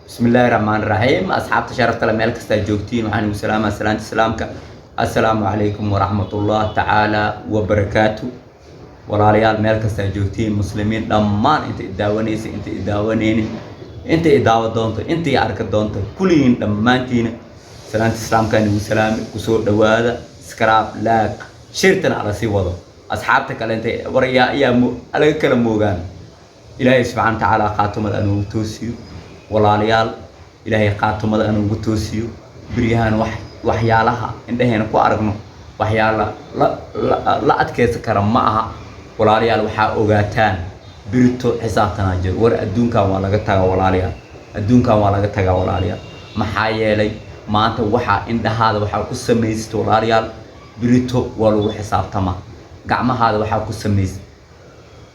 بسم الله الرحمن الرحيم أصحاب تشرفت لما لك استجوبتين وحن وسلام السلام السلام عليكم ورحمة الله تعالى وبركاته ولا ريال مالك استجوبتين مسلمين لما أنت إداونيس أنت إداونين أنت إداو دونت أنت يعرك دونت كلين لما أنتين السلام كان وسلام وسوء دوادا سكراب لاك شيرتنا على سي وضع أصحابتك اللي أنت وريا على كلام موجان إلهي سبحانه وتعالى خاتم الأنو توسيو walaalayaal ilaahay qaatumada aan ugu toosiyo bariyahan waxyaalaha indhaheena ku aragno waxyaala la adkeysan kara ma aha walaalayaal waxa ogaataan birito xisaabtana jir war adduunkan waa laga tagaa walaalayaal adduunkan waa laga tagaa walaalayaal maxaa yeelay maanta waxa indhahaada waxa ku sameeysto walaalayaal birito waa lagu xisaabtama gacmahaada waxa ku sameeysto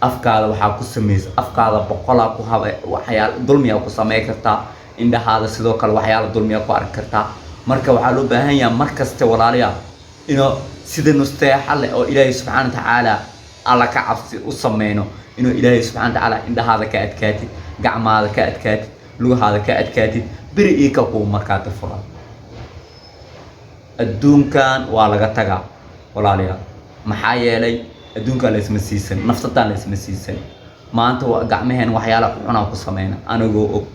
afkaada waxa ku sameeyay afkaada boqol ku haba waxyaal dulmiya ku sameey kartaa indhahaada sidoo kale waxyaal dulmiya ku arki kartaa marka waxa loo baahan yahay markasta walaalayaal inuu sida nusteexa leh oo Ilaahay subhanahu wa ta'ala alla ka cabsi u sameeyno inuu Ilaahay subhanahu wa ta'ala indhahaada ka adkaatid gacmaada ka adkaatid lugahaada ka adkaatid biri ka ku markaa furan adduunkan waa laga tagaa walaalayaal maxaa yeelay adduunka la isma siisan nafsadan la isma siisan maanta waa gacmaheen waxyaalo xunaa ku sameeyna anagoo og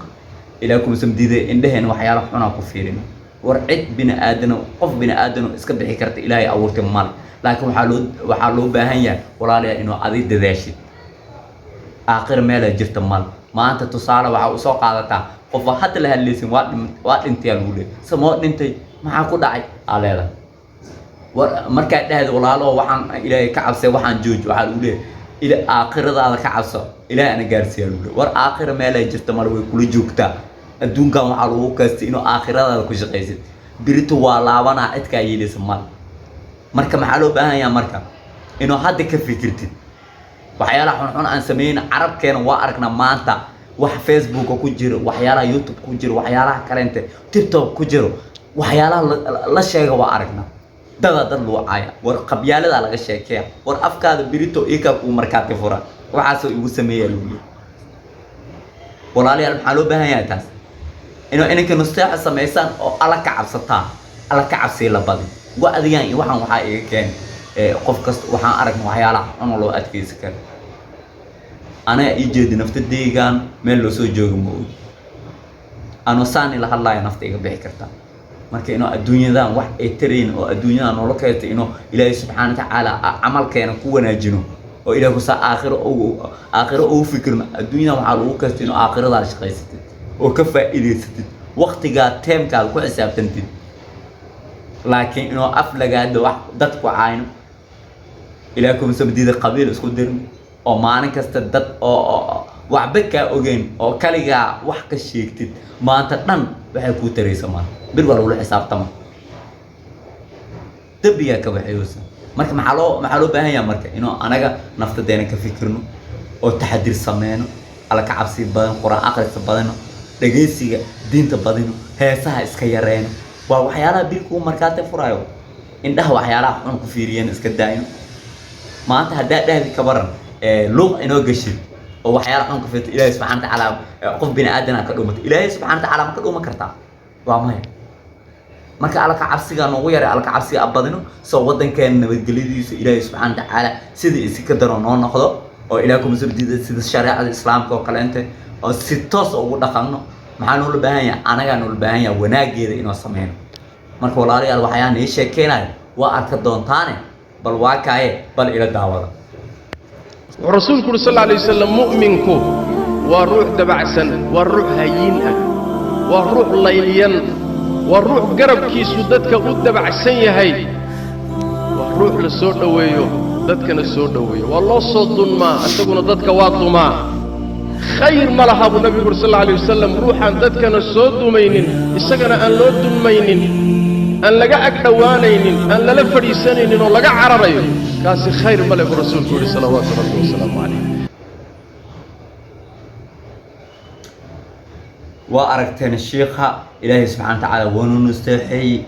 ilaakum samdiide indhaheen waxyaalo xunaa ku fiirina war cid bina aadano qof bina aadano iska bixi karta ilaahay abuurtay mal laakiin waxa loo baahan yahay walaalayaal inuu adi dadaashid aakhir meel jirta mal maanta tusaale waxa uu soo qaadataa qof hadda la hadlaysin waa dhintay lagu leeyahay samoo dhintay maxaa ku dhacay aleeda marka dhahdo walaalo waxaan ilaahay ka cabsay waxaan jooj waxa uu leeyahay ila aakhiradaada ka cabso ilaahay ana gaarsiyo war aakhir meel ay jirto mar way kula joogtaa adduunkan waxa lagu kaastay inuu aakhiradaada ku shaqeysid birito waa laabana cidka yeelaysa mal marka maxaa loo baahan yahay marka inuu hadda ka fikirtid waxyaalaha xun aan sameeyna carabkeena waa aragna maanta wax Facebook ku jiro waxyaalaha YouTube ku jiro waxyaalaha kaleente TikTok ku jiro waxyaalaha la sheego waa aragna dad loo caaya war qabyaalada laga sheekay war afkaada birito ika uu markaa fura waxa soo igu sameeyay luuli walaalayaal maxaa loo baahan yahay taas inuu inanka nusteexa sameeysan oo alla ka cabsataa alla ka cabsi la badi waa adigaan waxaan waxa iga keen qof kasta waxaan aragnaa waxyaalaha xun loo adkeysan karo ana ii jeedin naftadeegan meel loo soo joogo ma og ano saani la hadlayo nafta iga bixi kartaa marka inuu adduunyadan wax ay tareen oo adduunyada nolol ka yeeto inuu Ilaahay subhanahu wa ta'ala amalkeena ku wanaajino oo Ilaahay sa aakhiro oo fikirna adduunyada waxa lagu kaastay inuu aakhirada shaqeysatid oo ka faa'iideysatid waqtiga teemka ku xisaabtantid laakiin inuu af lagaado wax dadku caayno ilaakum sabdiida qabiil isku dirin oo maalin kasta dad oo waxba ka ogeyn oo kaliga wax ka sheegtid maanta dhan waxay ku taraysaa maanta bir wala wala xisaabtama dabiya ka waxayuusan marka maxaa loo baahan yahay marka inuu anaga naftadeena ka fikirno oo taxadir sameeyno ala ka cabsi badan quraan akhriska badan dhageysiga diinta badan heesaha iska yareeyno waa waxyaalaha birku markaa furaayo indhaha waxyaalaha xun ku fiiriyeen iska daayno maanta hadaa dhahdi ka baran luq inoo gashid oo waxyaalaha xun ku fiirto Ilaahay subhanahu wa ta'ala qof bina aadana ka dhumato Ilaahay subhanahu wa ta'ala ma ka dhuma kartaa waa ma marka alla ka cabsiga noogu yaray alla ka cabsiga badino soo wadankeena nabadgelyadiisa Ilaahay subhanahu wa ta'ala sidii iska daro noo noqdo oo ilaakum sabdiida sida shariicada islaamka oo kaleente oo si toos ugu dhaqanno maxaa loo baahan yahay anaga loo baahan yahay wanaageeda inoo sameeyno marka walaalayaal waxayaan ii sheekeenay waa arka doontaane bal waa kaaye bal ila daawada rasuulku sallallahu alayhi wasallam mu'minku waa ruux dabacsan waa ruux hayin ah waa ruux layliyan waa ruux garabkiisu dadka u dabacsan yahay waa ruux la soo dhaweeyo dadkana soo dhaweeyo waa loo soo dunmaa asaguna dadka waa dumaa khayr ma laha buu nabigu sallallahu alayhi wasallam ruuxan dadkana soo dumaynin isagana aan loo dunmaynin aan laga agdhawaanaynin aan lala fadhiisanaynin oo laga cararayo kaasi khayr ma leh buu rasuulku yiri salawaatu rabbi wa salaamu alayhi وأركتنا الشيخ إلهي سبحانه وتعالى ونستحي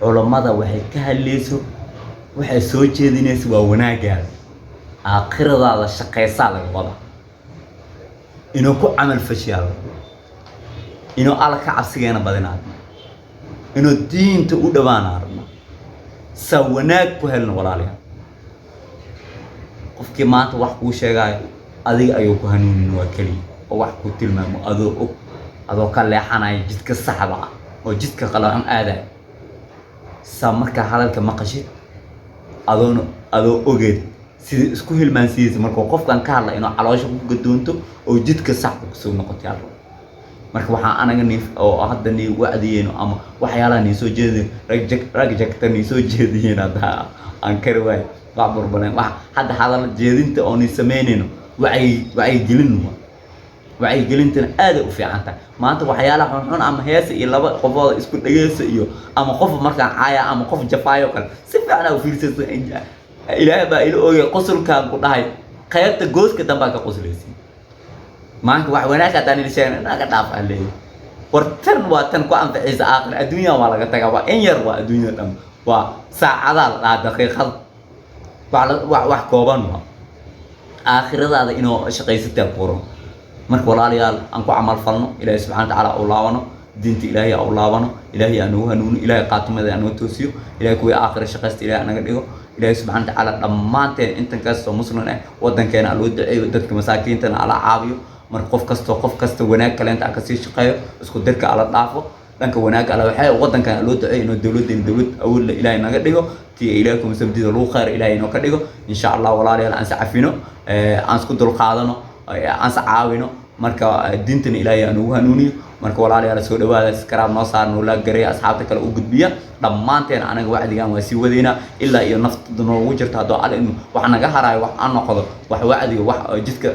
علماء وحي كهليسو وحي سوچي دينيس وناقال آخر هذا الشقيسة لك وضع إنه كو عمل فشيال inuu alla ka cabsigeena badinaadno inuu diinta u dhawaanaadno sa wanaag ku helno walaalayaal qofkii maanta wax kuu sheegaayo adiga ayuu ku hanuunin waa keliya oo wax ku tilmaamo adoo og adoo ka leexanaya jidka saxda ah oo jidka qaloocan aadaya sa markaa hadalka maqashid adoo ogeed sidii isku hilmaansiisa markuu qofkan ka hadla inuu caloosha ku gadoonto oo jidka saxda kusoo noqotay allo marka waxaan anaga oo hadda nii wacdiyeen ama waxyaalaha nii soo jeedin rag jagta nii soo jeediyeen hadda aan kari waay wax burbuleen wax hadda hadal jeedinta oo nii sameynayno wacyigelintana aad u fiican tahay maanta waxyaalaha xun ama heesa iyo laba qofooda isku dhageysa iyo ama qof markaan caaya ama qof jafaayo kale si fiican u fiirsado ilaahay baa ila oogay qosolkaan ku dhahay qaybta gooska dambaa ka qoslaysiin maanta wax wanaag hadaan ila sheegay naga dhaaf alle wartan waa tan ku anficiisa aakhir adduunyaha waa laga tagaa waa in yar waa adduunyada dhan waa saacadaal daqiiqad wax kooban waa aakhiradaada inuu shaqaysataa qoro marka walaalayaal aan ku amal falno ilaahay subhanahu wa ta'ala oo laabano diinta ilaahay oo laabano ilaahay aanu hanuuno ilaahay qaatumada aanu toosiyo ilaahay kuwa aakhir shaqaysta ilaahay anaga dhigo ilaahay subhanahu wa ta'ala dhammaanteen intan kasto muslim ah wadankeena loo duceeyo dadka masaakiintana ala caawiyo marka qof kasta wanaag kale inta ka sii shaqeeyo isku dirka ala dhaafo dhanka wanaag ala waxay wadankan loo duceeyo inuu dawlad awood ilaahay naga dhigo tii ilaahay sabdida loo khayr ilaahay inoo ka dhigo insha Allah walaalayaal aan sacafino aan isku dul qaadano aan sacaawino marka diintan ilaahay aanu hanuuniyo marka walaalayaal soo dhawaada iskaraab noo saarno la garay asxaabta kale u gudbiya dhammaanteen anaga wacdigan waa sii wadeena ilaa iyo nafta noogu jirta hadoo al in wax naga harayo wax aan noqdo wax wacdiga wax jidka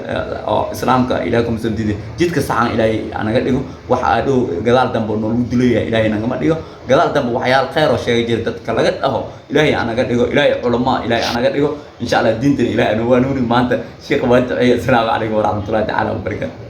oo islaamka ilaahay kuma sabdida jidka saxan ilaahay anaga dhigo wax aadoo gadaal dambe noogu dileeyahay ilaahay naga dhigo gadaal dambe waxyaal khayr oo sheegay jir dadka laga dhaho ilaahay anaga dhigo ilaahay culama ilaahay anaga dhigo insha Allah diintan ilaahay aanu hanuuni maanta sheekh waad assalaamu alaykum wa rahmatullahi ta'ala wa barakatuh